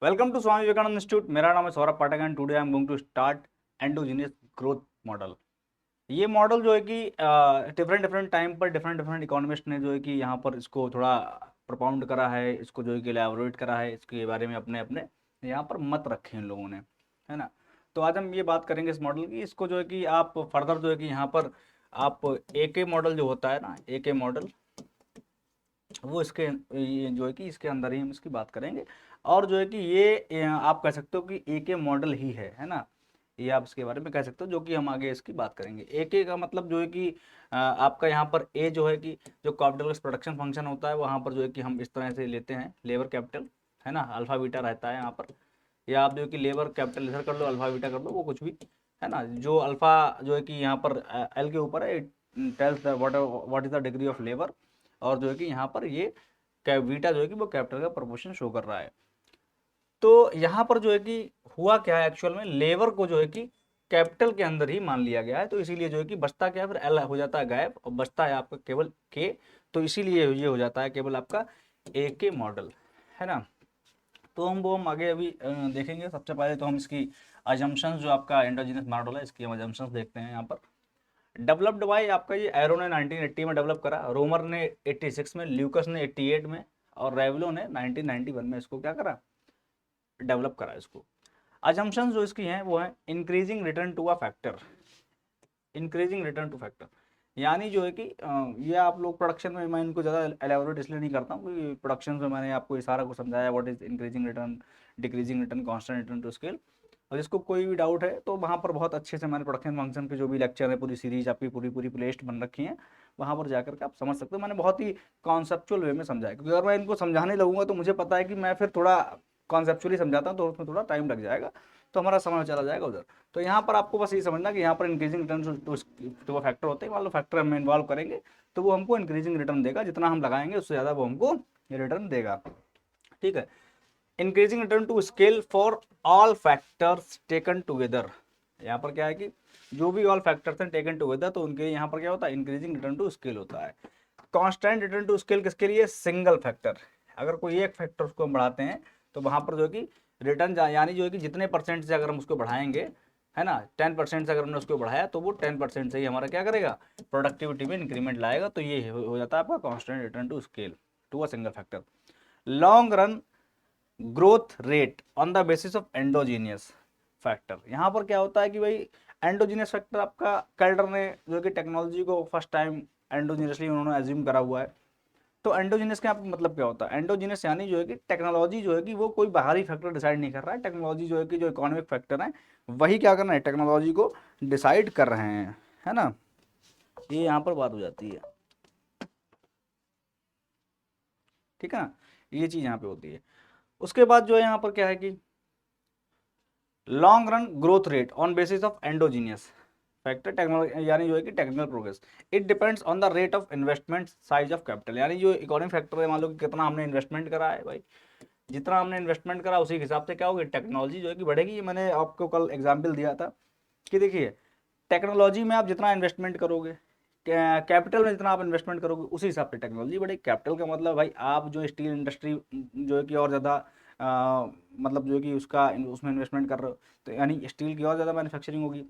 Welcome to Swami Vivekananda institute. मेरा नाम है Saurabh Pathak and today I am going to start endogenous growth model. ये model जो है कि डिफरेंट डिफरेंट टाइम पर डिफरेंट डिफरेंट इकोनॉमिस्ट ने जो है कि यहाँ पर इसको थोड़ा propound करा है, इसको जो है कि एलैबोरेट करा है, इसके बारे में अपने अपने यहाँ पर मत रखे हैं इन लोगों ने, है ना। तो आज हम ये बात करेंगे इस मॉडल की। इसको जो है कि आप फर्दर जो है कि यहाँ पर आप ए मॉडल जो होता है ना, ए मॉडल, वो इसके ये जो है कि इसके अंदर ही हम इसकी बात करेंगे। और जो है कि ये आप कह सकते हो कि ए मॉडल ही है ना। ये आप इसके बारे में कह सकते हो, जो कि हम आगे इसकी बात करेंगे। ए का मतलब जो है कि आपका यहाँ पर ए जो है कि जो कैपिटल प्रोडक्शन फंक्शन होता है, वहाँ पर जो है कि हम इस तरह से लेते हैं लेबर कैपिटल, है ना। अल्फा बीटा रहता है यहाँ पर, या आप जो है कि लेबर कैपिटल इधर कर लो, अल्फा बीटा कर लो, वो कुछ भी, है ना। जो अल्फा जो है कि यहाँ पर एल के ऊपर है, it tells what is the degree of labour. और जो है कि यहाँ पर ये बीटा जो है कि वो कैपिटल का प्रोपोर्शन शो कर रहा है। तो यहाँ पर जो है कि हुआ क्या है, एक्चुअल में लेबर को जो है कि कैपिटल के अंदर ही मान लिया गया है। तो इसीलिए जो है कि बचता क्या है, फिर एल हो जाता है गायब और बचता है आपका केवल के। तो इसीलिए ये हो जाता है केवल आपका ए के मॉडल, है ना। तो हम आगे अभी देखेंगे। सबसे पहले तो हम इसकी अजम्पशंस, जो आपका एंडोजीनस मॉडल है, इसकी हम अजम्पशंस देखते हैं यहाँ पर। डेवलप्ड बाय आपका ये एरो ने 1980 में डेवलप करा, रोमर ने 86 में, ल्यूकस ने 88 में, और रेवलो ने 1991 में इसको क्या करा, डेवलप करा इसको। अजम्पशंस जो इसकी हैं वो है increasing return to a factor, increasing return to factor. यानी जो है कि ये आप लोग प्रोडक्शन में, मैं इनको ज़्यादा एलेबोरेट इसलिए नहीं करता हूँ क्योंकि प्रोडक्शन में मैंने आपको ये सारा कुछ समझाया, what is increasing return, decreasing return, constant return to scale. और जिसको कोई भी डाउट है तो वहाँ पर बहुत अच्छे से मैंने प्रोडक्शन फंक्शन के जो भी लेक्चर है, पूरी सीरीज आपकी पूरी पूरी प्लेलिस्ट बन रखी है, वहाँ पर जाकर के आप समझ सकते हो। मैंने बहुत ही कॉन्सेप्चुअल वे में समझाया, क्योंकि अगर मैं इनको समझाने लगूंगा तो मुझे पता है कि मैं फिर थोड़ा कॉन्सेप्चुअली समझाता हूँ तो उसमें थोड़ा टाइम लग जाएगा, तो हमारा समय चला जाएगा उधर। तो यहाँ पर आपको बस ये समझना कि यहाँ पर इंक्रीजिंग रिटर्न टू फैक्टर होते हैं। मान लो फैक्टर हम इन्वॉल्व करेंगे तो वो हमको इंक्रीजिंग रिटर्न देगा, जितना हम लगाएंगे उससे ज़्यादा वो हमको रिटर्न देगा, ठीक है। Increasing return to scale for all factors taken together. यहाँ पर क्या है कि जो भी ऑल फैक्टर्स हैं टेकन टुगेदर, तो उनके यहाँ पर क्या होता है, इंक्रीजिंग रिटर्न टू स्केल होता है। कांस्टेंट रिटर्न टू स्केल किसके लिए, सिंगल फैक्टर। अगर कोई एक फैक्टर उसको हम बढ़ाते हैं तो वहाँ पर जो है कि रिटर्न यानी जो है कि जितने परसेंट से अगर हम उसको बढ़ाएंगे, है ना, 10% से अगर हमने उसको बढ़ाया तो वो 10% से ही हमारा क्या करेगा, प्रोडक्टिविटी में इंक्रीमेंट लाएगा। तो ये हो जाता है आपका constant return to scale to a single factor. Long run growth rate on the basis of endogenous factor. यहाँ पर क्या होता है कि भाई एंडोजीनियस फैक्टर आपका कैल्डर ने जो कि टेक्नोलॉजी को फर्स्ट टाइम एंडोजीनियसली उन्होंने एज्यूम करा हुआ है। तो एंडोजीनियस का मतलब क्या होता है, एंडोजीनियस यानी जो है कि टेक्नोलॉजी जो है कि वो कोई बाहरी फैक्टर डिसाइड नहीं कर रहा है। टेक्नोलॉजी जो है कि जो इकोनॉमिक फैक्टर है वही क्या कर रहे हैं, टेक्नोलॉजी को डिसाइड कर रहे हैं, है ना। ये यहाँ पर बात हो जाती है, ठीक है ना। ये चीज़ यहाँ पे होती है। उसके बाद जो है यहाँ पर क्या है कि long run growth rate on basis of endogenous factor technology, यानी जो है कि technical progress, it depends on the rate of investment size of capital. यानी जो इकोनॉमिक फैक्टर है, मान लो कि कितना हमने इन्वेस्टमेंट करा है भाई, जितना हमने इन्वेस्टमेंट करा उसी के हिसाब से क्या होगी, टेक्नोलॉजी जो है कि बढ़ेगी। ये मैंने आपको कल एग्जाम्पल दिया था कि देखिए टेक्नोलॉजी में आप जितना इन्वेस्टमेंट करोगे, कैपिटल में जितना आप इन्वेस्टमेंट करोगे, उसी हिसाब से टेक्नोलॉजी बढ़ेगी। कैपिटल का मतलब भाई आप जो स्टील इंडस्ट्री जो है कि और ज़्यादा मतलब जो है कि उसका उसमें इन्वेस्टमेंट कर रहे हो, तो यानी स्टील की और ज़्यादा मैन्युफैक्चरिंग होगी।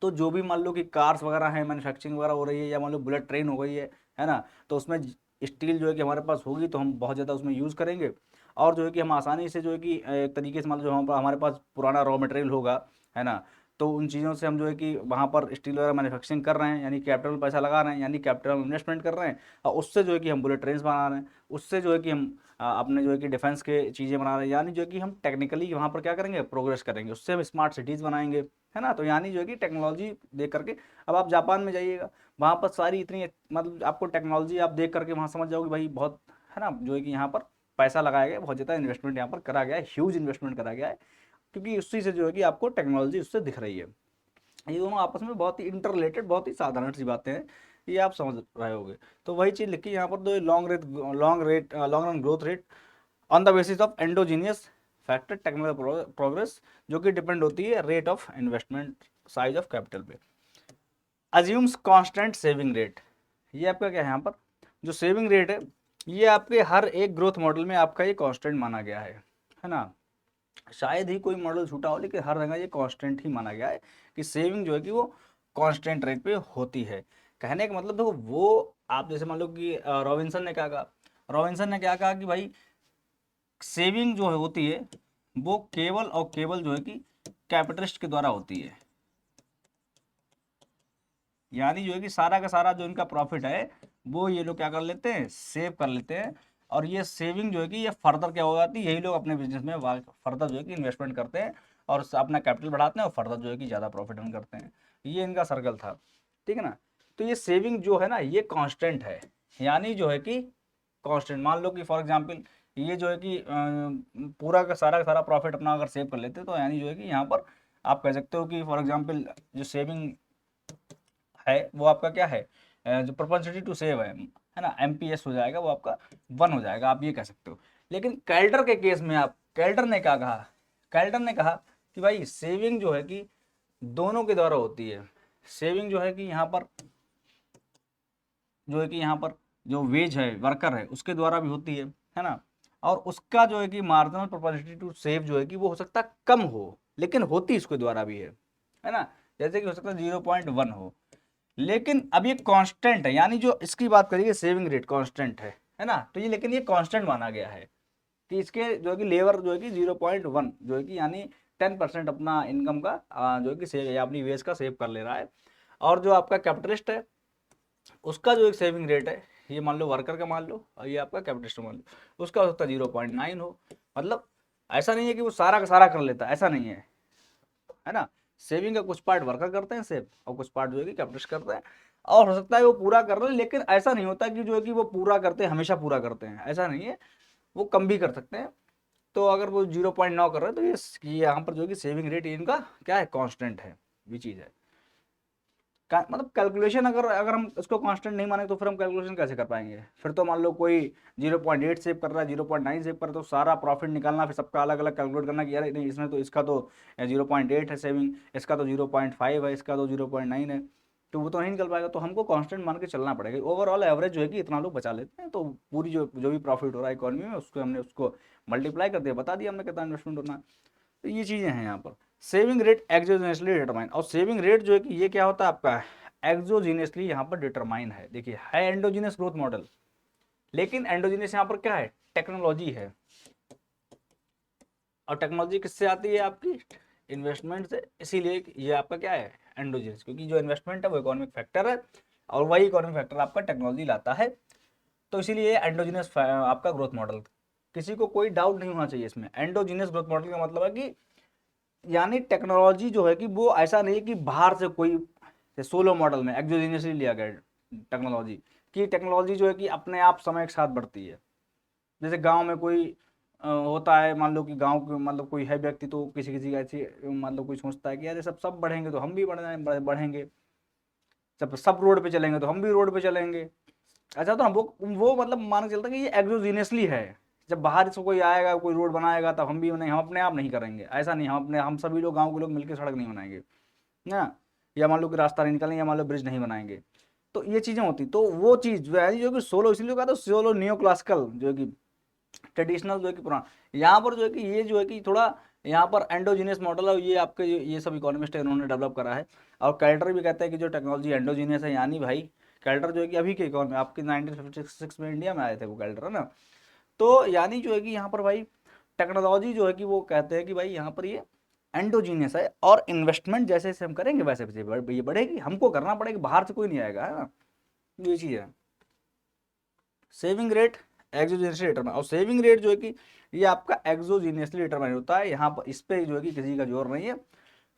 तो जो भी मान लो कि कार्स वगैरह हैं, मैन्युफैक्चरिंग वगैरह हो रही है, या मान लो बुलेट ट्रेन हो गई है ना, तो उसमें स्टील जो है कि हमारे पास होगी तो हम बहुत ज़्यादा उसमें यूज़ करेंगे। और जो है कि हम आसानी से जो है कि एक तरीके से मान लो जो हमारे पास पुराना रॉ मटेरियल होगा, है ना, तो उन चीज़ों से हम जो है कि वहाँ पर स्टील वगैरह मैन्युफैक्चरिंग कर रहे हैं, यानी कैपिटल में पैसा लगा रहे हैं, यानी कैपिटल में इन्वेस्टमेंट कर रहे हैं, और उससे जो है कि हम बुलेट ट्रेन बना रहे हैं, उससे जो है कि हम अपने जो है कि डिफेंस के चीज़ें बना रहे हैं, यानी जो है कि हम टेक्निकली वहाँ पर क्या करेंगे, प्रोग्रेस करेंगे, उससे हम स्मार्ट सिटीज़ बनाएंगे, है ना। तो यानी जो है कि टेक्नोलॉजी देख करके, अब आप जापान में जाइएगा, वहाँ पर सारी इतनी मतलब आपको टेक्नोलॉजी आप देख करके वहाँ समझ जाओगे भाई बहुत, है ना, जो है कि यहाँ पर पैसा लगाया गया, बहुत ज़्यादा इन्वेस्टमेंट यहाँ पर करा गया है, ह्यूज इन्वेस्टमेंट करा गया है, क्योंकि उसी से जो है कि आपको टेक्नोलॉजी उससे दिख रही है। ये दोनों आपस में बहुत ही इंटर रिलेटेड, बहुत ही साधारण सी बातें हैं, ये आप समझ रहे होगे। तो वही चीज़ लिखी यहाँ पर, दो long run growth rate on the basis of endogenous factor technical progress, जो कि डिपेंड होती है rate of investment size of capital पे। अज्यूम्स कांस्टेंट सेविंग रेट, ये आपका क्या है यहाँ पर, जो सेविंग रेट है ये आपके हर एक ग्रोथ मॉडल में आपका ये कांस्टेंट माना गया है ना। शायद ही कोई मॉडल छूटा हो, लेकिन हर जगह ये कांस्टेंट ही माना गया है कि सेविंग जो है कि वो कांस्टेंट रेट पे होती है। कहने का मतलब देखो, वो आप जैसे मान लो कि रॉबिन्सन ने क्या कहा, रॉबिन्सन ने क्या कहा कि भाई सेविंग जो है होती है वो केवल और केवल जो है कि कैपिटलिस्ट के द्वारा होती है। यानी जो है कि सारा का सारा जो इनका प्रॉफिट है वो ये लोग क्या कर लेते हैं, सेव कर लेते हैं। और ये सेविंग जो है कि ये फर्दर क्या हो जाती है, यही लोग अपने बिजनेस में फर्दर जो है कि इन्वेस्टमेंट करते हैं और अपना कैपिटल बढ़ाते हैं और फर्दर जो है कि ज़्यादा प्रॉफिट अर्न करते हैं। ये इनका सर्कल था, ठीक है ना। तो ये सेविंग जो है ना ये कांस्टेंट है, यानी जो है कि कांस्टेंट। मान लो कि फॉर एग्जांपल ये जो है कि पूरा का सारा प्रॉफिट अपना अगर सेव कर लेते हैं, तो यानी जो है कि यहाँ पर आप कह सकते हो कि फॉर एग्जांपल जो सेविंग है वो आपका क्या है, जो प्रोपेंसिटी टू सेव है ना, एमपीएस हो जाएगा, वो आपका 1 हो जाएगा, आप ये कह सकते हो। लेकिन कैल्टर के केस में आप, कैल्टर ने क्या कहा, कैल्टर ने कहा कि भाई सेविंग जो है कि दोनों के द्वारा होती है। सेविंग जो है कि यहाँ पर जो है कि यहाँ पर जो वेज है, वर्कर है, उसके द्वारा भी होती है ना। और उसका जो है कि मार्जिनल प्रोपेंसिटी टू सेव जो है कि वो हो सकता है कम हो, लेकिन होती इसके द्वारा भी है ना। जैसे कि हो सकता है 0.1 हो, लेकिन अब ये कांस्टेंट है, यानी जो इसकी बात करिए सेविंग रेट कांस्टेंट है ना। तो ये लेकिन ये कांस्टेंट माना गया है कि इसके जो है कि लेबर जो है कि 0.1 जो है कि यानी 10% अपना इनकम का जो है कि सेव या अपनी वेज का सेव कर ले रहा है। और जो आपका कैपिटलिस्ट है उसका जो एक सेविंग रेट है, ये मान लो वर्कर का मान लो और ये आपका कैपिटलिस्ट मान लो, उसका हो सकता है 0.9 हो। मतलब ऐसा नहीं है कि वो सारा का सारा कर लेता, ऐसा नहीं है ना। सेविंग का कुछ पार्ट वर्कर करते हैं सेव, और कुछ पार्ट जो है कि कैपिटलिस्ट करते हैं। और हो सकता है वो पूरा कर रहे हैं, लेकिन ऐसा नहीं होता कि जो है कि वो पूरा करते हैं, हमेशा पूरा करते हैं, ऐसा नहीं है, वो कम भी कर सकते हैं। तो अगर वो 0.9 कर रहे हैं तो ये यहाँ पर जो है कि सेविंग रेट इनका क्या है, कांस्टेंट है, ये चीज़ है। मतलब कैलकुलेशन अगर अगर हम इसको कांस्टेंट नहीं माने तो फिर हम कैलकुलेशन कैसे कर पाएंगे। फिर तो मान लो कोई 0.8 सेव कर रहा है, 0.9 सेव कर रहा है, तो सारा प्रॉफिट निकालना, फिर सबका अलग अलग कैलकुलेट करना कि यार नहीं इसमें तो इसका तो 0.8 है सेविंग, इसका तो 0.5 है, इसका तो 0.9 है, तो वो तो नहीं निकल पाएगा। तो हमको कांस्टेंट मान के चलना पड़ेगा। ओवरऑल एवरेज जो है कि इतना लोग बचा लेते हैं, तो पूरी जो जो भी प्रॉफिट हो रहा है इकोनॉमी में उसको हमने उसको मल्टीप्लाई कर दिया, बता दिया हमने कितना इन्वेस्टमेंट होना है। तो ये चीज़ें हैं यहाँ पर। सेविंग रेट एक्सोजेनियसली डिटरमाइन, और सेविंग रेट जो है कि ये क्या होता है आपका एक्सोजीनियसली यहाँ पर डिटरमाइन है। देखिए है एंडोजीनियस ग्रोथ मॉडल, लेकिन एंडोजीनियस यहाँ पर क्या है, टेक्नोलॉजी है। और टेक्नोलॉजी किससे आती है, आपकी इन्वेस्टमेंट से। इसीलिए ये आपका क्या है एंडोजीनियस, क्योंकि जो इन्वेस्टमेंट है वो इकोनॉमिक फैक्टर है और वही इकोनॉमिक फैक्टर आपका टेक्नोलॉजी लाता है। तो इसीलिए एंडोजीनियस आपका ग्रोथ मॉडल, किसी को कोई डाउट नहीं होना चाहिए इसमें। एंडोजीनियस ग्रोथ मॉडल का मतलब है कि यानी टेक्नोलॉजी जो है कि वो ऐसा नहीं है कि बाहर से कोई, सोलो मॉडल में एक्सोजीनियसली लिया गया टेक्नोलॉजी, की टेक्नोलॉजी जो है कि अपने आप समय के साथ बढ़ती है। जैसे गांव में कोई होता है, मान लो कि गांव के मतलब कोई है व्यक्ति, तो किसी किसी का ऐसी मान लो कोई सोचता है कि यार सब बढ़ेंगे तो हम भी बढ़ेंगे, सब सब रोड पे चलेंगे तो हम भी रोड पे चलेंगे। अच्छा, तो वो मतलब मान के चलता है कि ये एक्सोजीनियसली है। जब बाहर से कोई आएगा, कोई रोड बनाएगा, तब हम भी बनाएंगे, हम अपने आप नहीं करेंगे, ऐसा नहीं। हम सभी लोग, गांव के लोग मिलकर सड़क नहीं बनाएंगे ना, या मान लो कि रास्ता नहीं निकालेंगे, या मान लो ब्रिज नहीं बनाएंगे। तो ये चीज़ें होती, तो वो चीज़ जो है जो कि सोलो, इसलिए कहा तो सोलो नियो क्लासिकल जो है कि ट्रेडिशनल जो है कि पुराना। यहाँ पर जो है कि ये जो है कि थोड़ा यहाँ पर एंडोजीनियस मॉडल है, ये आपके ये सब इकोनॉमिस्ट है इन्होंने डेवलप करा है। और कैल्टर भी कहता है कि जो टेक्नोलॉजी एंडोजीनियस है, यानी भाई कैल्टर जो है कि अभी के इकोनॉमी आपके 1956 में इंडिया में आए थे वो कैल्टर, है ना। तो यानी जो है कि यहाँ पर भाई टेक्नोलॉजी जो है कि वो कहते हैं कि भाई यहाँ पर ये एंडोजीनियस है, और इन्वेस्टमेंट जैसे जैसे हम करेंगे वैसे वैसे ये बढ़ेगी, हमको करना पड़ेगा, बाहर से कोई नहीं आएगा, है ना। ये चीज़ है सेविंग रेट एक्सोजीनियसली डिटरमाइन। और सेविंग रेट जो है कि ये आपका एक्सोजीनियसली डिटरमाइन होता है, यहाँ पर इस पे जो है कि किसी का जोर नहीं है।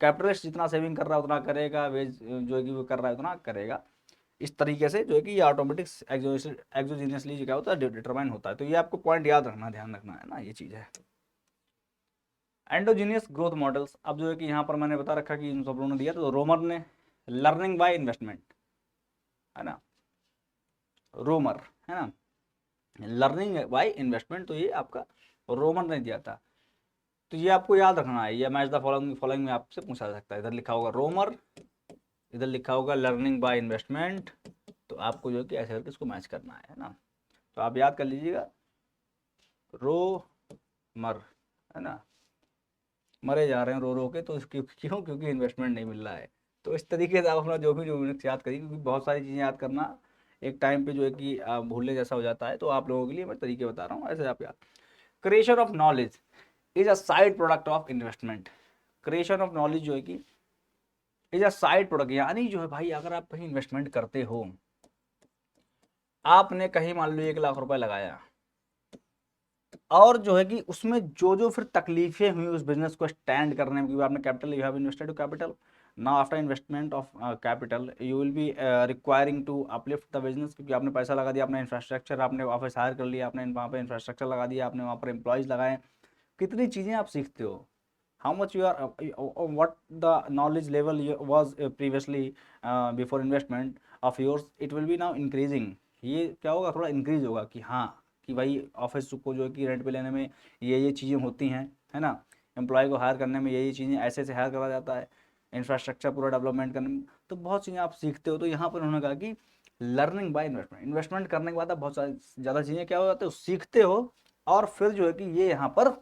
कैपिटलिस्ट जितना सेविंग कर रहा है उतना करेगा, वेज जो है कि वो कर रहा है उतना करेगा। इस तरीके से जो है कि ये ऑटोमेटिक एक्सोजीनियसली क्या होता है, डिटरमाइन होता है। तो ये आपको पॉइंट याद रखना, ध्यान रखना है ना, ये चीज़ है। एंडोजीनियस ग्रोथ मॉडल्स, अब जो है कि यहाँ पर मैंने बता रखा कि इन सब लोगों ने दिया, तो रोमर ने लर्निंग बाय इन्वेस्टमेंट, है ना, रोमर, है ना, लर्निंग बाय इन्वेस्टमेंट, तो ये आपका रोमर ने दिया था। तो ये आपको याद रखना है, ये मैच द फॉलोइंग फॉलोइंग में आपसे पूछा जा सकता है। इधर लिखा होगा रोमर, इधर लिखा होगा लर्निंग बाय इन्वेस्टमेंट, तो आपको जो है कि ऐसे करके इसको मैच करना है ना। तो आप याद कर लीजिएगा रोमर, है ना, मरे जा रहे हैं रो रो के, तो क्यों? क्योंकि इन्वेस्टमेंट नहीं मिल रहा है। तो इस तरीके से आप अपना जो मिनट्स याद करिए, क्योंकि बहुत सारी चीज़ें याद करना एक टाइम पे जो है कि भूलने जैसा हो जाता है। तो आप लोगों के लिए मैं तरीके बता रहा हूँ, ऐसे आप याद। Creation of knowledge is a side product of investment. Creation of knowledge जो है कि इज अ साइड प्रोडक्ट, यानी जो है भाई, अगर आप कहीं इन्वेस्टमेंट करते हो, आपने कहीं मान लो 1 लाख रुपए लगाया, और जो है कि उसमें जो जो फिर तकलीफें हुई उस बिजनेस को स्टैंड करने में, क्योंकि आपने capital, you have invested capital, now after investment of capital you will be requiring to uplift the business, क्योंकि आपने पैसा लगा दिया, आपने इंफ्रास्ट्रक्चर, आपने ऑफिस हायर कर लिया, आपने वहाँ पर इंफ्रास्ट्रक्चर लगा दिया, आपने वहाँ पर एम्प्लॉयज़ लगाए, कितनी चीज़ें आप सीखते हो, how much you are what the knowledge level was previously before investment of yours, it will be now increasing। ये क्या होगा, थोड़ा इंक्रीज होगा कि हाँ, कि भाई ऑफिस को जो है कि रेंट पे लेने में ये चीज़ें होती हैं, है ना, एम्प्लॉय को हायर करने में ये चीज़ें ऐसे ऐसे हायर करा जाता है, इंफ्रास्ट्रक्चर पूरा डेवलपमेंट करने में, तो बहुत चीज़ें आप सीखते हो। तो यहाँ पर उन्होंने कहा कि लर्निंग बाय इन्वेस्टमेंट, इन्वेस्टमेंट करने के बाद आप बहुत सारी ज़्यादा चीज़ें क्या हो जाते हो, सीखते हो, और फिर जो है कि ये यहाँ पर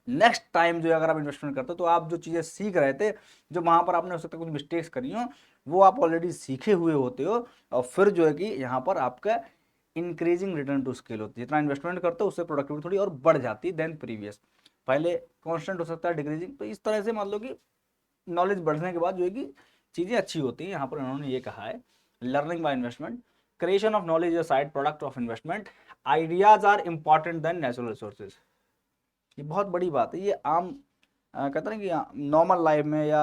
नेक्स्ट टाइम जो है अगर आप इन्वेस्टमेंट करते हो, तो आप जो चीज़ें सीख रहे थे, जो वहाँ पर आपने हो सकता है कुछ मिस्टेक्स करी हो, वो आप ऑलरेडी सीखे हुए होते हो, और फिर जो है कि यहाँ पर आपका इंक्रीजिंग रिटर्न टू स्केल होती है, जितना इन्वेस्टमेंट करते हो उससे प्रोडक्टिविटी थोड़ी और बढ़ जाती है देन प्रीवियस। पहले कॉन्स्टेंट हो सकता है, डिक्रीजिंग। तो इस तरह से मान लो कि नॉलेज बढ़ने के बाद जो है कि चीज़ें अच्छी होती हैं। यहाँ पर उन्होंने ये कहा है, learning by investment, creation of knowledge is side product of investment, ideas are important than natural resources. ये बहुत बड़ी बात है, ये आम कहते हैं कि नॉर्मल लाइफ में या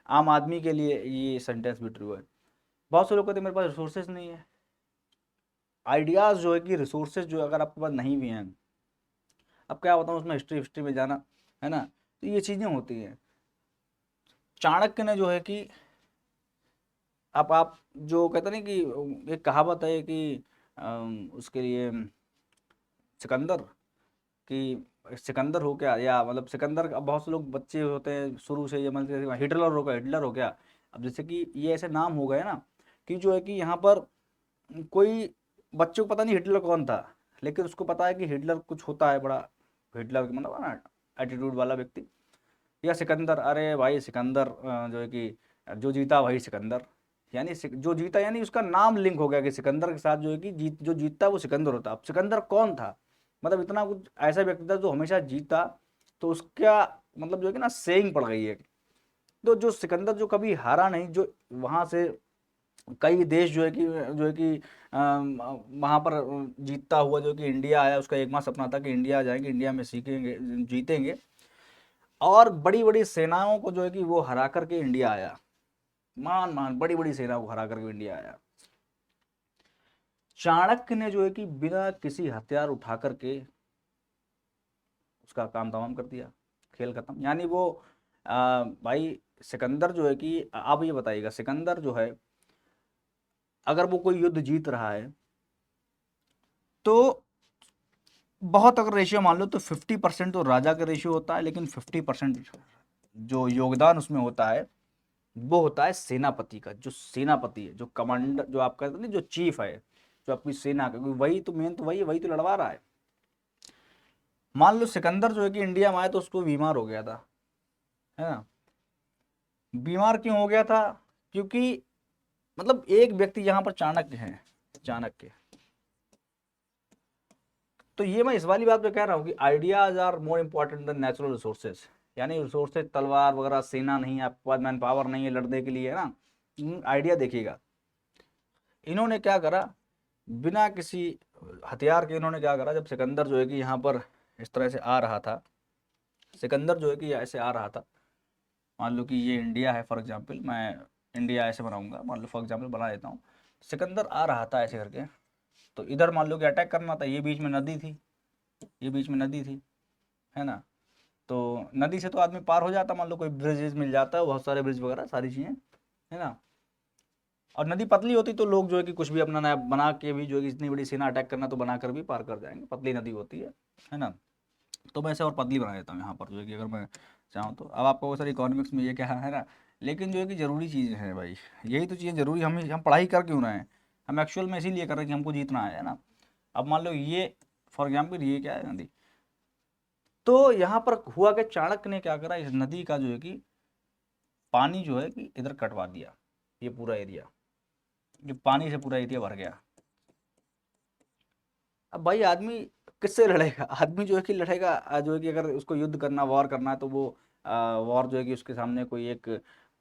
आम आदमी के लिए ये सेंटेंस भी ट्रू है। बहुत से लोग कहते हैं मेरे पास रिसोर्सेज नहीं है। आइडियाज़ जो है कि रिसोर्सेज जो अगर आपके पास नहीं भी हैं, अब क्या बताऊँ उसमें हिस्ट्री में जाना है ना, तो ये चीज़ें होती हैं। चाणक्य ने जो है कि अब आप जो कहते हैं कि एक कहावत है कि उसके लिए सिकंदर कि सिकंदर हो क्या, या मतलब सिकंदर, अब बहुत से लोग बच्चे होते हैं शुरू से, ये मतलब हिटलर हो गया। अब जैसे कि ये ऐसे नाम हो गए ना, कि जो है कि यहाँ पर कोई बच्चे को पता नहीं हिटलर कौन था, लेकिन उसको पता है कि हिटलर कुछ होता है बड़ा, हिटलर मतलब ना एटीट्यूड वाला व्यक्ति। या सिकंदर, अरे भाई सिकंदर जो है कि जो जीता वही सिकंदर, यानी जो जीता, यानी उसका नाम लिंक हो गया कि सिकंदर के साथ जो है कि जो जीतता वो सिकंदर होता। अब सिकंदर कौन था, मतलब इतना कुछ ऐसा व्यक्ति था जो हमेशा जीता, तो उसका मतलब जो है कि ना सेइंग पड़ गई है। तो जो सिकंदर जो कभी हारा नहीं, जो वहां से कई देश जो है कि वहां पर जीतता हुआ जो कि इंडिया आया, उसका एक माह सपना था कि इंडिया जाएंगे, इंडिया में सीखेंगे, जीतेंगे, और बड़ी बड़ी सेनाओं को जो है कि वो हरा करके इंडिया आया, मान मान बड़ी बड़ी सेनाओं को हरा करके इंडिया आया। चाणक्य ने जो है कि बिना किसी हथियार उठा करके उसका काम तमाम कर दिया, खेल खत्म। यानी वो भाई सिकंदर जो है कि आप ये बताइएगा, सिकंदर जो है अगर वो कोई युद्ध जीत रहा है, तो बहुत अगर रेशियो मान लो तो 50% तो राजा का रेशियो होता है, लेकिन 50% जो योगदान उसमें होता है वो होता है सेनापति का। जो सेनापति है, जो कमांडर, जो आपका जो चीफ है, जो आपकी सेना का, वही तो मेन, तो वही तो लड़वा रहा है। मान लो सिकंदर जो है कि इंडिया में आया तो उसको बीमार हो गया था, है ना। बीमार क्यों हो गया था, क्योंकि मतलब एक व्यक्ति यहाँ पर चाणक्य है, चाणक्य। तो ये मैं इस वाली बात पे कह रहा हूँ कि ideas are more important than natural resources. यानी रिसोर्सेज तलवार वगैरह, सेना नहीं है आपके पास, मैन पावर नहीं है लड़ने के लिए, है ना, आइडिया देखिएगा। इन्होंने क्या करा, बिना किसी हथियार के इन्होंने क्या करा, जब सिकंदर जो है कि यहाँ पर इस तरह से आ रहा था, सिकंदर जो है कि ऐसे आ रहा था, मान लो कि ये इंडिया है फॉर एग्जाम्पल, मैं इंडिया ऐसे बनाऊंगा, मान लो फॉर एग्जाम्पल बना देता हूँ। सिकंदर आ रहा था ऐसे करके, तो इधर मान लो कि अटैक करना था, ये बीच में नदी थी, ये बीच में नदी थी, है ना। तो नदी से तो आदमी पार हो जाता, मान लो कोई ब्रिज मिल जाता है, बहुत सारे ब्रिज वगैरह सारी चीज़ें, है ना। और नदी पतली होती तो लोग जो है कि कुछ भी अपना नया बना के भी जो है कि इतनी बड़ी सेना अटैक करना तो बना कर भी पार कर जाएंगे, पतली नदी होती है ना। तो मैं इसे और पतली बना देता हूँ यहाँ पर जो है कि अगर मैं चाहूँ तो। अब आपको सर इकोनॉमिक्स में ये क्या है ना, लेकिन जो है कि ज़रूरी चीज़ें हैं भाई, यही तो चीज़ें ज़रूरी, हम पढ़ाई कर क्यों रहे हैं, हम एक्चुअल में इसीलिए कर रहे हैं कि हमको जीतना है ना। अब मान लो ये फॉर एग्जाम्पल ये क्या है नदी, तो यहाँ पर हुआ कि चाणक्य ने क्या करा, इस नदी का जो है कि पानी जो है कि इधर कटवा दिया, ये पूरा एरिया, ये पानी से पूरा एरिया भर गया। अब भाई आदमी किससे लड़ेगा? आदमी जो है कि लड़ेगा जो है कि अगर उसको युद्ध करना, वॉर करना है, तो वो वॉर जो है कि उसके सामने कोई एक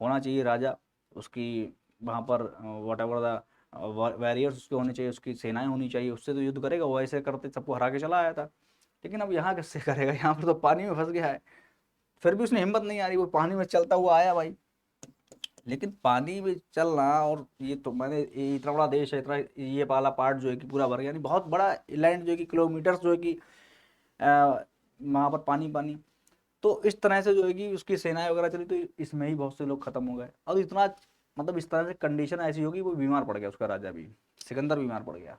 होना चाहिए राजा, उसकी वहाँ पर वट एवर द वॉरियर्स उसके होने चाहिए, उसकी सेनाएं होनी चाहिए, उससे तो युद्ध करेगा। वो ऐसे करते सबको हरा के चला आया था। लेकिन अब यहाँ किससे करेगा? यहाँ पर तो पानी में फंस गया है, फिर भी उसने हिम्मत नहीं आ रही, वो पानी में चलता हुआ आया भाई। लेकिन पानी में चलना, और ये तो मैंने ये इतना बड़ा देश है, इतना ये वाला पार्ट जो है कि पूरा भर गया, यानी बहुत बड़ा लैंड जो है कि किलोमीटर जो है कि वहाँ पर पानी पानी। तो इस तरह से जो है कि उसकी सेनाएं वगैरह चली, तो इसमें ही बहुत से लोग खत्म हो गए। और इतना मतलब इस तरह से कंडीशन ऐसी होगी, वो बीमार पड़ गया, उसका राजा भी, सिकंदर बीमार पड़ गया।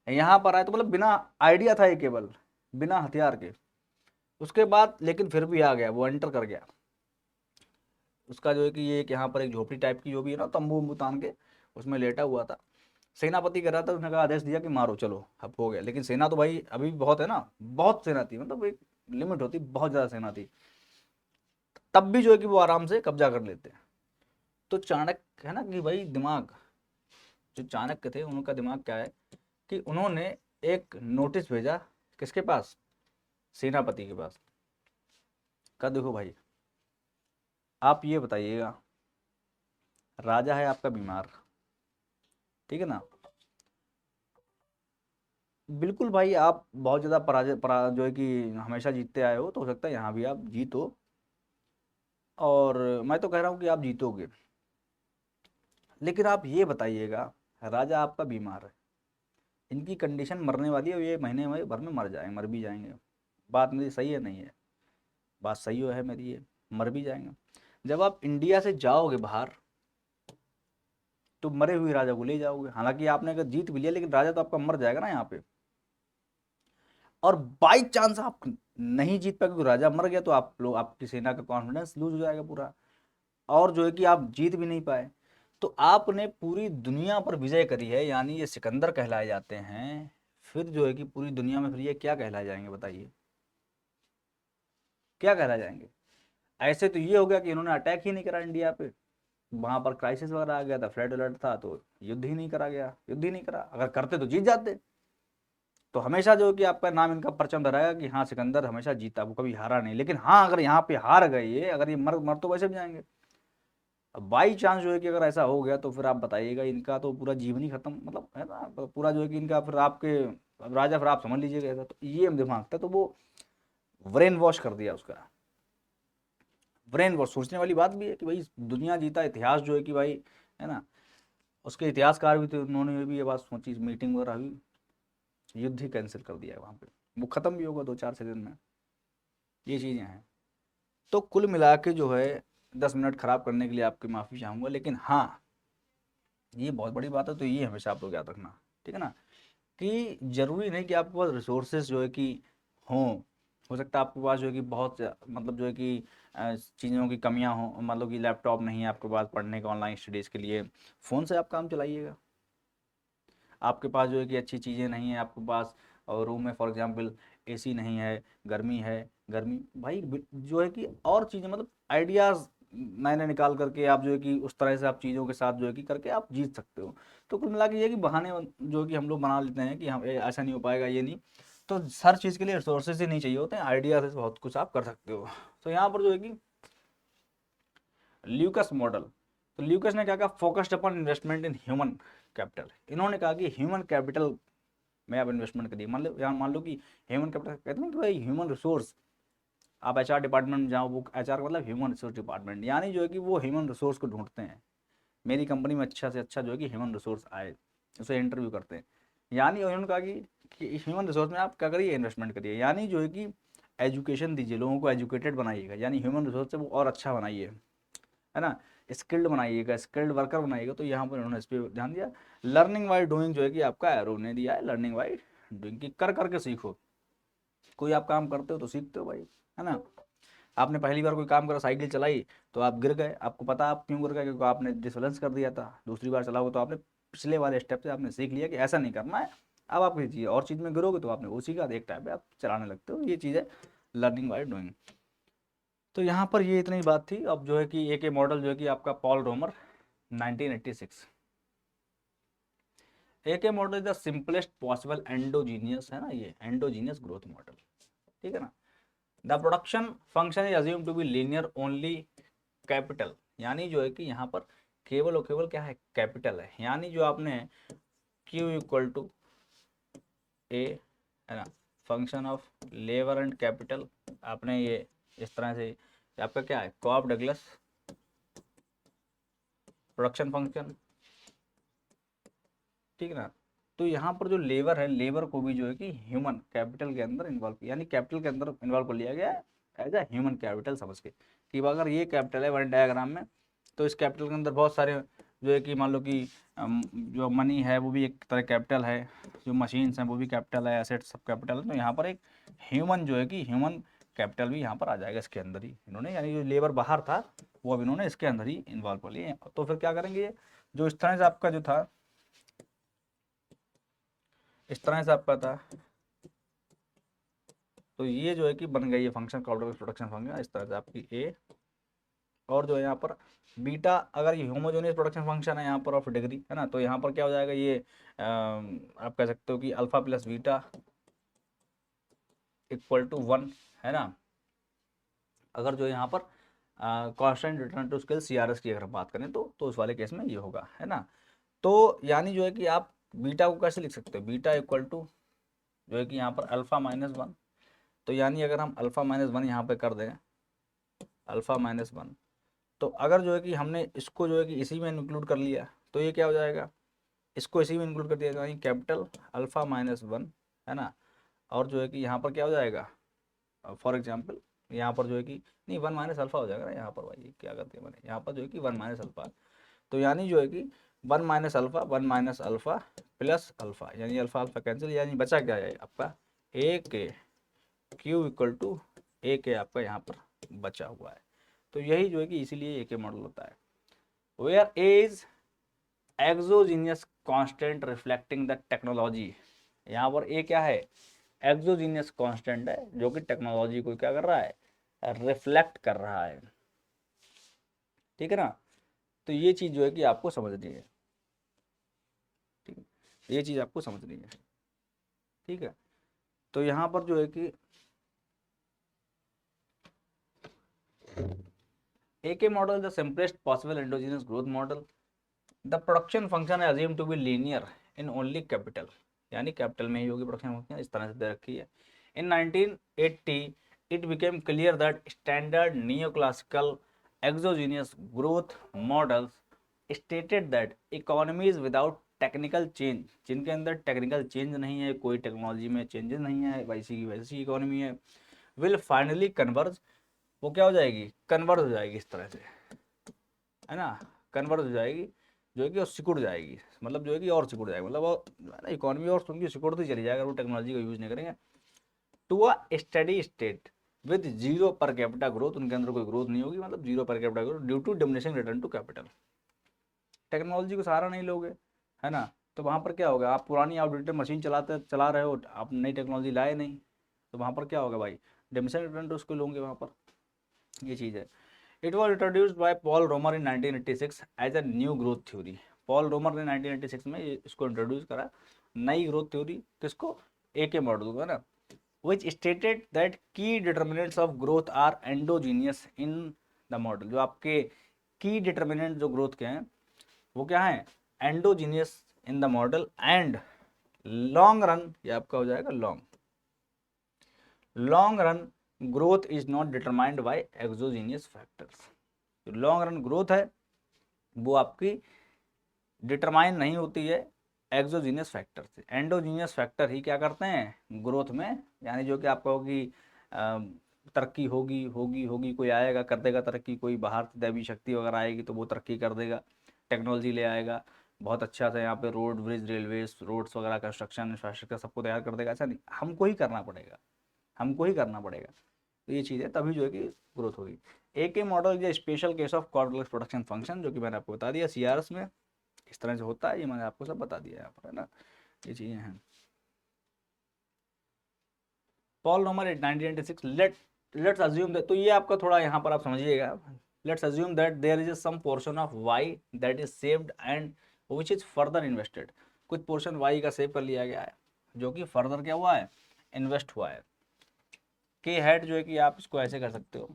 यहाँ पर आए तो मतलब बिना आइडिया था ये, केवल बिना हथियार के। उसके बाद लेकिन फिर भी आ गया, वो एंटर कर गया। उसका जो है कि ये एक यहाँ पर एक झोपड़ी टाइप की जो भी है ना, तंबू वंबू तान के उसमें लेटा हुआ था। सेनापति कह रहा था, उसने कहा आदेश दिया कि मारो, चलो अब हो गया। लेकिन सेना तो भाई अभी भी बहुत है ना, बहुत सेना थी, मतलब एक लिमिट होती, बहुत ज़्यादा सेना थी। तब भी जो है कि वो आराम से कब्जा कर लेते हैं। तो चाणक्य है ना कि भाई दिमाग, जो चाणक्य थे उनका दिमाग क्या है कि उन्होंने एक नोटिस भेजा, किसके पास? सेनापति के पास। कहा देखो भाई, आप ये बताइएगा, राजा है आपका बीमार, ठीक है ना, बिल्कुल भाई आप बहुत ज़्यादा जो है कि हमेशा जीतते आए हो, तो हो सकता है यहाँ भी आप जीतो, और मैं तो कह रहा हूँ कि आप जीतोगे। लेकिन आप ये बताइएगा, राजा आपका बीमार है, इनकी कंडीशन मरने वाली है, ये महीने में भर में मर जाएंगे, मर भी जाएंगे। बात मेरी सही है नहीं है? बात सही है मेरी, ये मर भी जाएंगे। जब आप इंडिया से जाओगे बाहर, तो मरे हुए राजा को ले जाओगे, हालांकि आपने अगर जीत भी लिया, लेकिन राजा तो आपका मर जाएगा ना यहाँ पे। और बाई चांस आप नहीं जीत पाए, क्योंकि राजा मर गया, तो आप लोग, आपकी सेना का कॉन्फिडेंस लूज हो जाएगा पूरा, और जो है कि आप जीत भी नहीं पाए। तो आपने पूरी दुनिया पर विजय करी है, यानी ये सिकंदर कहलाए जाते हैं। फिर जो है कि पूरी दुनिया में फिर ये क्या कहलाए जाएंगे बताइए? क्या कहलाए जाएंगे? ऐसे तो ये हो गया कि इन्होंने अटैक ही नहीं करा इंडिया पे, वहां पर क्राइसिस वगैरह आ गया था, फ्लड अलर्ट था, तो युद्ध ही नहीं करा गया, युद्ध ही नहीं करा। अगर करते तो जीत जाते। तो हमेशा जो है कि आपका नाम इनका परचम धराएगा कि हाँ सिकंदर हमेशा जीता, वो कभी हारा नहीं। लेकिन हाँ, अगर यहाँ पे हार गए ये, अगर ये मर मर तो वैसे भी जाएंगे। अब बाई चांस जो है कि अगर ऐसा हो गया, तो फिर आप बताइएगा, इनका तो पूरा जीवन ही खत्म, मतलब है ना, पूरा जो है कि इनका फिर आपके, अब राजा फिर आप समझ लीजिएगा ऐसा। तो ये दिमाग था, तो वो ब्रेन वॉश कर दिया उसका। ब्रेन वॉश, सोचने वाली बात भी है कि भाई दुनिया जीता, इतिहास जो है कि भाई, है ना, उसके इतिहासकार भी थे, उन्होंने भी ये बात सोची, मीटिंग वगैरह हुई, युद्ध ही कैंसिल कर दिया वहाँ पे। वो खत्म भी होगा 2-4 सेकंड में। ये चीज़ें हैं। तो कुल मिला के जो है, 10 मिनट खराब करने के लिए आपकी माफ़ी चाहूँगा, लेकिन हाँ, ये बहुत बड़ी बात है, तो ये हमेशा आप लोग याद रखना, ठीक है ना, कि जरूरी नहीं कि आपके पास रिसोर्सेज जो है कि हों। हो सकता है आपके पास जो है कि बहुत मतलब जो है कि चीज़ों की कमियां हों, मतलब कि लैपटॉप नहीं है आपके पास पढ़ने का, ऑनलाइन स्टडीज़ के लिए, फ़ोन से आप काम चलाइएगा। आपके पास जो है कि अच्छी चीज़ें नहीं है आपके पास, और रूम में फॉर एग्जांपल एसी नहीं है, गर्मी है, गर्मी भाई जो है कि और चीज़ें, मतलब आइडियाज़ नए नए निकाल करके आप जो है कि उस तरह से आप चीज़ों के साथ जो है कि करके आप जीत सकते हो। तो कुल मिला के ये है कि बहाने जो है कि हम लोग बना लेते हैं कि हम ऐसा नहीं हो पाएगा, ये नहीं। तो हर चीज़ के लिए रिसोर्सेज ही नहीं चाहिए होते हैं, आइडिया से बहुत कुछ आप कर सकते हो। तो यहाँ पर जो है कि ल्यूकस मॉडल, तो ल्यूकस ने क्या कहा, focused upon investment in human capital. इन्होंने कहा कि ह्यूमन कैपिटल में आप इन्वेस्टमेंट करिए। मान लो कि ह्यूमन कैपिटल कहते हैं कि भाई ह्यूमन रिसोर्स, आप एचआर डिपार्टमेंट में जाओ, वो एचआर का मतलब ह्यूमन रिसोर्स डिपार्टमेंट, यानी जो है कि वो ह्यूमन रिसोर्स को ढूंढते हैं, मेरी कंपनी में अच्छा से अच्छा जो है कि ह्यूमन रिसोर्स आए, उसे इंटरव्यू करते हैं। यानी उन्होंने कहा कि ह्यूमन रिसोर्स में आप क्या करिए, इन्वेस्टमेंट करिए, यानी जो है कि एजुकेशन दीजिए, लोगों को एजुकेटेड बनाइएगा, यानी ह्यूमन रिसोर्स से वो और अच्छा बनाइए, है ना, स्किल्ड बनाइएगा, स्किल्ड वर्कर बनाइएगा। तो यहाँ पर उन्होंने इस पर ध्यान दिया। लर्निंग बाई डूइंग जो है कि आपका एरो ने दिया है, लर्निंग बाई डूइंग, की कर करके सीखो। कोई आप काम करते हो तो सीखते हो भाई, है ना। आपने पहली बार कोई काम करा, साइकिल चलाई, तो आप गिर गए, आपको पता आप क्यों गिर गए, क्योंकि आपने डिसबैलेंस कर दिया था। दूसरी बार चलाओगे तो आपने पिछले वाले स्टेप से आपने सीख लिया कि ऐसा नहीं करना है, अब आप ये चीज़ और चीज़ में गिरोगे तो आपने वो सीखा, एक टाइम पे आप चलाने लगते हो, ये चीज़ है लर्निंग बाय डूइंग। तो यहाँ पर ये इतनी बात थी। अब जो है कि एक मॉडल जो है कि आपका पॉल रोमर 1986, एक model is the simplest possible endogenous, है ना, ये एंडोजीनियस ग्रोथ मॉडल, ठीक है ना। The production function is assume to be linear only capital, यानी जो है कि यहाँ पर केवल और केवल क्या है, कैपिटल है, यानी जो आपने Q इक्वल टू ए, है ना, function of labour and capital, आपने ये इस तरह से आपका क्या है, कॉप डगलस प्रोडक्शन फंक्शन, ठीक है ना। तो यहाँ पर जो लेबर है, लेबर को भी जो है कि ह्यूमन कैपिटल के अंदर इन्वॉल्व, यानी कैपिटल के अंदर इन्वॉल्व कर लिया गया है एज ए ह्यूमन कैपिटल समझ के, कि अगर ये कैपिटल है वन डायग्राम में, तो इस कैपिटल के अंदर बहुत सारे जो है कि मान लो कि जो मनी है वो भी एक तरह कैपिटल है, जो मशीन्स हैं वो भी कैपिटल है, एसेट्स सब कैपिटल है। तो यहाँ पर एक ह्यूमन जो है कि ह्यूमन कैपिटल भी यहाँ पर आ जाएगा इसके अंदर ही, इन्होंने यानी जो लेबर बाहर था वो अब इन्होंने इसके अंदर ही इन्वॉल्व कर लिए। तो फिर क्या करेंगे, जो इस तरह से आपका जो था, इस तरह से आपका था, तो ये जो है कि बन गई है फंक्शन कॉर्डिनेट प्रोडक्शन फंक्शन इस तरह से आपकी ए, और जो है यहाँ पर बीटा, अगर ये होमोजेनियस प्रोडक्शन फंक्शन है यहाँ पर ऑफ डिग्री, है ना, तो यहाँ पर क्या हो जाएगा, ये आप कह सकते हो कि alpha plus beta equal to 1, है ना। अगर जो यहाँ पर constant return to scale CRS की अगर बात करें तो उस वाले केस में ये होगा, है ना। तो यानी जो है कि आप बीटा को कैसे लिख सकते हो, बीटा इक्वल टू जो है कि यहाँ पर अल्फा माइनस 1, तो यानी अगर हम अल्फा माइनस 1 यहाँ पे कर दें, अल्फा माइनस 1, तो अगर जो है कि हमने इसको जो है कि इसी में इंक्लूड कर लिया तो ये क्या हो जाएगा, इसको इसी में इंक्लूड कर दिया यानी कैपिटल अल्फा माइनस 1, है ना। और जो है कि यहाँ पर क्या हो जाएगा, फॉर एग्जाम्पल यहाँ पर जो है कि नहीं 1 माइनस अल्फा हो जाएगा ना, यहाँ पर भाई क्या करते हैं मैंने यहाँ पर जो है कि 1 माइनस अल्फा, तो यानी जो है कि 1 minus alpha 1 minus alpha plus alpha, यानी अल्फा अल्फा कैंसिल, यानी बचा क्या है आपका ए के क्यू इक्वल टू ए के आपका यहाँ पर बचा हुआ है। तो यही जो है कि इसीलिए ए के मॉडल होता है, where A is exogenous constant reflecting the technology, यहाँ पर ए क्या है, एक्सोजीनियस कांस्टेंट है जो कि टेक्नोलॉजी को क्या कर रहा है, रिफ्लेक्ट कर रहा है, ठीक है ना। तो ये चीज जो है कि आपको समझनी है, ठीक है, ये चीज आपको समझनी है, ठीक है। तो यहाँ पर जो है कि AK model is the simplest possible endogenous growth model. The production function is assumed to be linear in only capital, यानी कैपिटल में ही होगी प्रोडक्शन फंक्शन, इस तरह से दे रखी है। In 1980 it became clear that standard neoclassical exogenous growth models stated that economies without technical change, जिनके अंदर टेक्निकल चेंज नहीं है, कोई टेक्नोलॉजी में चेंजेस नहीं है, वैसी की वैसी इकोनॉमी है, विल फाइनली कन्वर्ज, वो क्या हो जाएगी, कन्वर्ज हो जाएगी इस तरह से, है ना, कन्वर्ज हो जाएगी जो है कि और सिकुड़ जाएगी, मतलब जो है कि और सिकुड़ जाएगी, मतलब इकोनॉमी और उनकी सिकुड़ती चली जाएगी अगर वो टेक्नोलॉजी का यूज नहीं करेंगे, to a steady state with zero per capita growth, उनके अंदर कोई ग्रोथ नहीं होगी, मतलब zero per capita growth due to diminishing return to capital, technology को सहारा नहीं लोगे, है ना, तो वहाँ पर क्या होगा, आप पुरानी आउटडेटेड मशीन चला रहे हो, आप नई टेक्नोलॉजी लाए नहीं, तो वहाँ पर क्या होगा भाई, डिमिनिशिंग रिटर्न टू स्केल होंगे वहाँ पर, ये चीज़ है। It was introduced by Paul Romer in 1986 as a new growth theory, Paul Romer ने 1986 में इसको इंट्रोड्यूस करा, नई ग्रोथ थ्योरी, किसको, ए के मॉडल को, है ना, विच स्टेटेड दैट की determinants of growth are endogenous in the model, जो आपके की डिटर्मिनेंट जो ग्रोथ के हैं वो क्या है, endogenous in the model, and long run, ये आपका हो जाएगा long run growth is not determined by exogenous factors, जो लॉन्ग रन ग्रोथ है वो आपकी डिटरमाइन नहीं होती है एक्सोजीनियस फैक्टर से, एंडोजीनियस फैक्टर ही क्या करते हैं ग्रोथ में, यानी जो कि आपका होगी तरक्की होगी होगी होगी, कोई आएगा कर देगा तरक्की, कोई बाहर से दैवी शक्ति वगैरह आएगी तो वो तरक्की कर देगा, टेक्नोलॉजी ले आएगा बहुत अच्छा सा, यहाँ पे रोड ब्रिज रेलवेज रोड्स वगैरह कंस्ट्रक्शन इंफ्रास्ट्रक्चर सबको तैयार कर देगा, ऐसा नहीं, हमको ही करना पड़ेगा, हमको ही करना पड़ेगा, तो ये चीज़ है, तभी जो है कि ग्रोथ होगी। एक मॉडल या special case of cordless production function, जो कि मैंने आपको बता दिया CRS में इस तरह से होता है, ये मैंने आपको सब बता दिया यहाँ पर, है ना, ये चीज़ें हैं। Paul number 1996 let's assume that, तो ये आपका थोड़ा यहाँ पर आप समझिएगा, let's assume that there is some portion of Y that is saved and which is further invested, कुछ पोर्शन वाई का सेव कर लिया गया है जो कि फर्दर क्या हुआ है, इन्वेस्ट हुआ है। के हेड जो है कि आप इसको ऐसे कर सकते हो,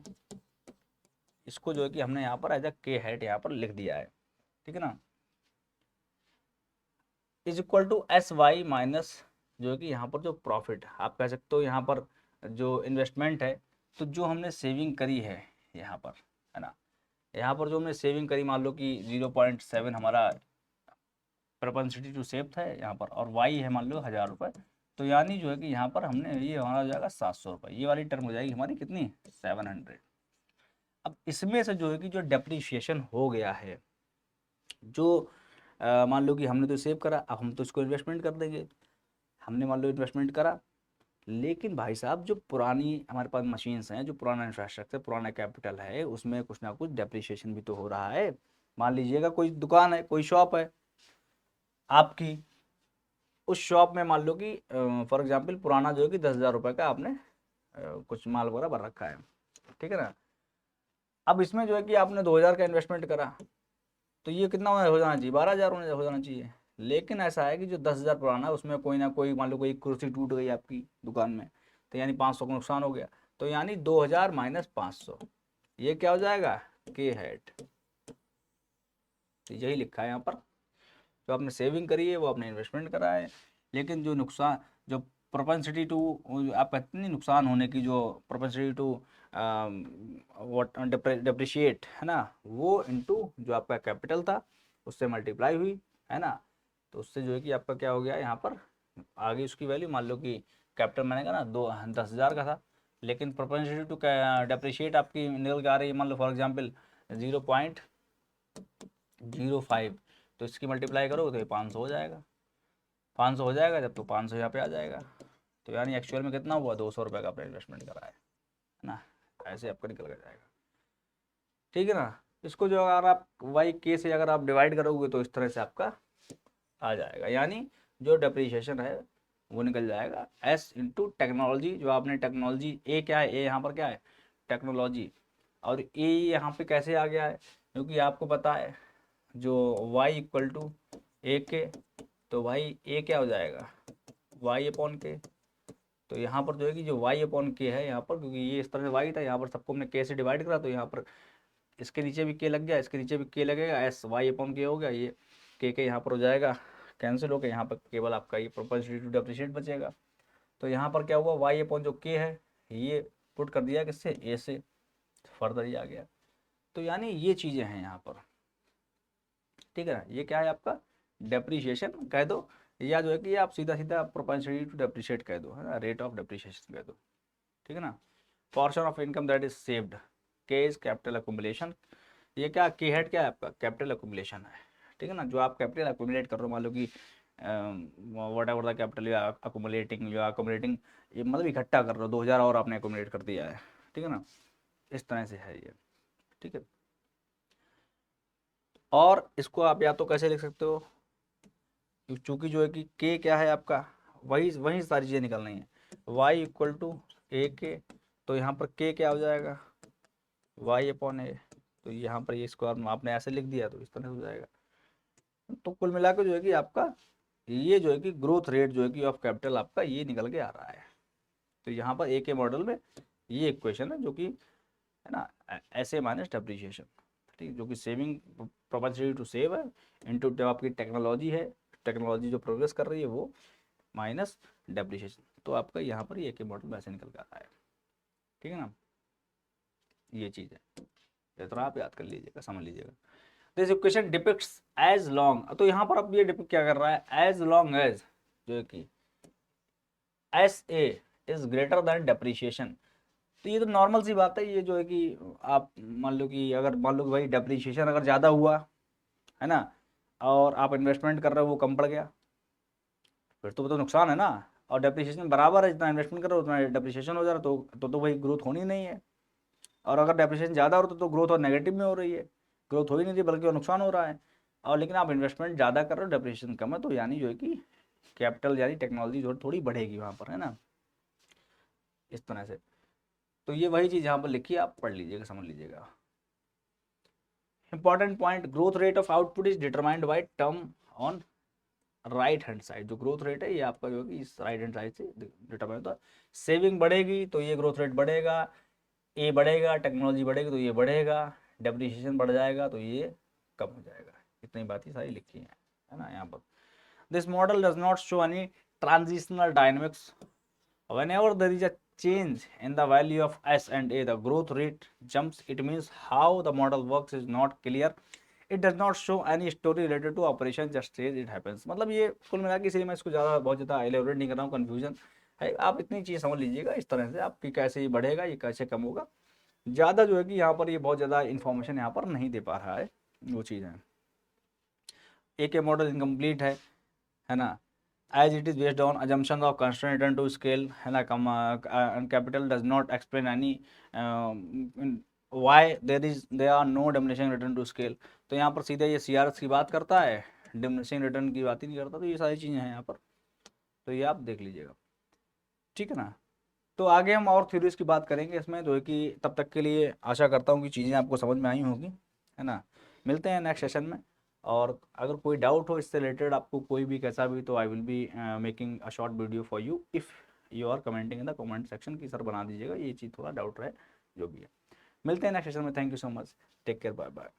इसको जो है कि हमने यहाँ पर एज अ के हेड यहाँ पर लिख दिया है, ठीक है ना, is equal to S Y minus जो है कि यहाँ पर जो प्रॉफिट आप कह सकते हो, यहाँ पर जो इन्वेस्टमेंट है, तो जो हमने सेविंग करी है यहाँ पर, है ना, यहाँ पर जो हमने सेविंग करी, मान लो कि 0.7 हमारा प्रोपेंसिटी टू सेव था यहाँ पर, और वाई है मान लो 1000 रुपये, तो यानी जो है कि यहाँ पर हमने ये हमारा हो जाएगा 700 रुपये, ये वाली टर्म हो जाएगी हमारी कितनी, 700। अब इसमें से जो है कि जो डेप्रीशिएशन हो गया है, जो मान लो कि हमने तो सेव करा, अब हम तो इसको इन्वेस्टमेंट कर देंगे, हमने मान लो इन्वेस्टमेंट करा, लेकिन भाई साहब जो पुरानी हमारे पास मशीन्स हैं, जो पुराना इंफ्रास्ट्रक्चर, पुराना कैपिटल है, उसमें कुछ ना कुछ डेप्रीशिएशन भी तो हो रहा है। मान लीजिएगा कोई दुकान है, कोई शॉप है आपकी, उस शॉप में मान लो कि फॉर एग्जांपल पुराना जो है कि 10,000 रुपये का आपने कुछ माल वगैरह भर रखा है, ठीक है ना। अब इसमें जो है कि आपने 2,000 का इन्वेस्टमेंट करा, तो ये कितना हो जाना चाहिए, 12,000 हो जाना चाहिए। लेकिन ऐसा है कि जो 10,000 पुराना है उसमें कोई ना कोई, मान लो कोई कुर्सी टूट गई आपकी दुकान में, तो यानी 500 का नुकसान हो गया, तो यानी 2,000 माइनस 500, ये क्या हो जाएगा, के हेड। तो यही लिखा है यहाँ पर, जो आपने सेविंग करी है वो आपने इन्वेस्टमेंट करा है, लेकिन जो नुकसान, जो प्रोपेंसिटी टू, आप कहते नहीं नुकसान होने की, जो प्रोपेंसिटी टू वॉट डिप्रिशिएट है ना, वो इनटू जो आपका कैपिटल था उससे मल्टीप्लाई हुई, है ना, तो उससे जो है कि आपका क्या हो गया यहाँ पर, आगे उसकी वैल्यू, मान लो कि कैपिटल मैंने कहा ना 10,000 का था, लेकिन प्रोपेंसिटी टू डिप्रिशिएट आपकी निकल के आ रही है, मान लो फॉर एग्जाम्पल 0.05, तो इसकी मल्टीप्लाई करोगे तो ये 500 हो जाएगा, 500 हो जाएगा जब, तो 500 यहाँ पे आ जाएगा, तो यानी एक्चुअल में कितना हुआ, 200 रुपये का आपने इन्वेस्टमेंट करा है ना, ऐसे आपका निकल कर जाएगा, ठीक है ना। इसको जो अगर आप वाई के से अगर आप डिवाइड करोगे तो इस तरह से आपका आ जाएगा, यानी जो डेप्रीशिएशन है वो निकल जाएगा एस इंटू टेक्नोलॉजी, जो आपने टेक्नोलॉजी, ए क्या है, ए यहाँ पर क्या है, टेक्नोलॉजी, और ए यहाँ पे कैसे आ गया है, क्योंकि आपको पता है जो y इक्वल टू ए के, तो भाई ए क्या हो जाएगा, y अपॉन के, तो यहाँ पर जो है कि जो y अपॉन के है यहाँ पर, क्योंकि ये इस तरह से y था, यहाँ पर सबको हमने k से डिवाइड करा, तो यहाँ पर इसके नीचे भी k लग गया, इसके नीचे भी k लगेगा, एस y अपॉन के हो गया, ये के यहाँ पर हो जाएगा कैंसिल हो गया, यहाँ पर केवल आपका ये प्रोपेंसिटी टू डेप्रिशिएट बचेगा। तो यहाँ पर क्या हुआ, y अपॉन जो k है ये पुट कर दिया किससे, a से, फर्दर ही आ गया। तो यानी ये चीज़ें हैं यहाँ पर, ठीक है ना, ये क्या है आपका डेप्रीशिएशन कह दो, या जो है कि आप सीधा सीधा प्रोपेंसिटी टू डेप्रिशिएट कह दो, है ना, रेट ऑफ डेप्रिशिएशन कह दो, ठीक है ना। Portion of income that is saved, के इज कैपिटल अकुमुलेशन, ये क्या, के हेड क्या है आपका, कैपिटल अकुमुलेशन है, ठीक है ना, जो आप कैपिटल अकुमुलेट कर रहे हो, मान लो कि whatever the capital you accumulating, जो अकुमुलेटिंग, ये मतलब इकट्ठा कर रहे हो, 2,000 और आपने अकुमुलेट कर दिया है, ठीक है ना, इस तरह से है ये, ठीक है। और इसको आप या तो कैसे लिख सकते हो, चूंकि जो है कि के क्या है आपका, वही वही सारी चीज़ें निकलनी है, y इक्वल टू ए के, तो यहाँ पर के क्या हो जाएगा, y अपॉन ए, तो यहाँ पर ये इसको आपने ऐसे लिख दिया तो इस तरह हो जाएगा। तो कुल मिलाकर जो है कि आपका ये जो है कि ग्रोथ रेट जो है कि ऑफ कैपिटल आपका ये निकल के आ रहा है। तो यहाँ पर ए के मॉडल में ये इक्वेशन है जो कि, है ना, ऐसे माइनस डेप्रिशिएशन, ठीक, जो कि सेविंग प्रोपेंसिटी टू सेव है इनटू जो आपकी टेक्नोलॉजी है, टेक्नोलॉजी जो प्रोग्रेस कर रही है वो, माइनस डेप्रिशिएशन, तो आपका यहाँ पर ये के मॉडल में ऐसे निकल कर आता है, ठीक है ना, ये चीज़ है, इतना आप याद कर लीजिएगा, समझ लीजिएगा। This equation depicts as long, तो यहाँ पर अब ये डिपिक्ट क्या कर रहा है, एज लॉन्ग एज जो है कि S A is greater than depreciation, तो ये तो नॉर्मल सी बात है, ये जो है कि आप मान लो कि अगर मान लो कि भाई डेप्रिशिएशन अगर ज़्यादा हुआ, है ना, और आप इन्वेस्टमेंट कर रहे हो वो कम पड़ गया, फिर तो वो तो नुकसान है ना, और डेप्रिशिएशन बराबर है, जितना इन्वेस्टमेंट कर रहे हो उतना डेप्रिशिएशन हो जा रहा है, तो भाई ग्रोथ होनी नहीं है, और अगर डेप्रिशिएशन ज़्यादा हो रहा तो ग्रोथ और नेगेटिव में हो रही है, ग्रोथ हो ही नहीं रही बल्कि और नुकसान हो रहा है, और लेकिन आप इन्वेस्टमेंट ज़्यादा कर रहे हो, डेप्रिशिएशन कम है, तो यानी जो है कि कैपिटल यानी टेक्नोलॉजी जो थोड़ी बढ़ेगी वहाँ पर, है ना। इस तरह से। तो ये वही चीज़ यहाँ पर लिखी है, आप पढ़ लीजिएगा, समझ लीजिएगा। Important point, growth rate of output is determined by term on right hand side. जो ग्रोथ रेट है ये आपका जो है कि इस राइट हैंड साइड से डिटरमाइन होता है। सेविंग बढ़ेगी तो ये ग्रोथ रेट बढ़ेगा, ए बढ़ेगा, टेक्नोलॉजी बढ़ेगी तो ये बढ़ेगा, डेप्रिसिएशन बढ़ जाएगा तो ये कम हो जाएगा। इतनी बातें सारी लिखी हैं, है ना यहाँ पर। This model does not show any transitional dynamics whenever there is a change in the value of S and A, the growth rate jumps. It means how the model works is not clear. It does not show any story related to operation, just as it happens. मतलब ये कुल मिला के, इसलिए मैं इसको ज़्यादा बहुत ज़्यादा एलेबोरेट नहीं कर रहा हूँ, कन्फ्यूजन है। आप इतनी चीज़ समझ लीजिएगा इस तरह से, आपकी कैसे ये बढ़ेगा, ये कैसे कम होगा। ज़्यादा जो है कि यहाँ पर ये बहुत ज़्यादा इन्फॉर्मेशन यहाँ पर नहीं दे पा रहा है, वो चीज़ है। एक मॉडल इनकम्प्लीट है ना, as it is based on assumptions of constant return to scale, है ना, and capital does not explain any why there are no diminishing return to scale। तो यहाँ पर सीधे ये CRS की बात करता है, डिमिनिशिंग रिटर्न की बात ही नहीं करता। तो ये सारी चीज़ें हैं यहाँ पर, तो ये आप देख लीजिएगा, ठीक है ना। तो आगे हम और थ्योरीज की बात करेंगे इसमें, जो है कि तब तक के लिए आशा करता हूँ कि चीज़ें आपको समझ में आई होंगी, है ना। मिलते हैं नेक्स्ट सेशन में। और अगर कोई डाउट हो इससे रिलेटेड आपको कोई भी कैसा भी, तो I will be making a short video for you if you are commenting in the comment section की सर बना दीजिएगा, ये चीज़ थोड़ा डाउट रहे जो भी है। मिलते हैं नेक्स्ट सेशन में। Thank you so much, take care, bye bye.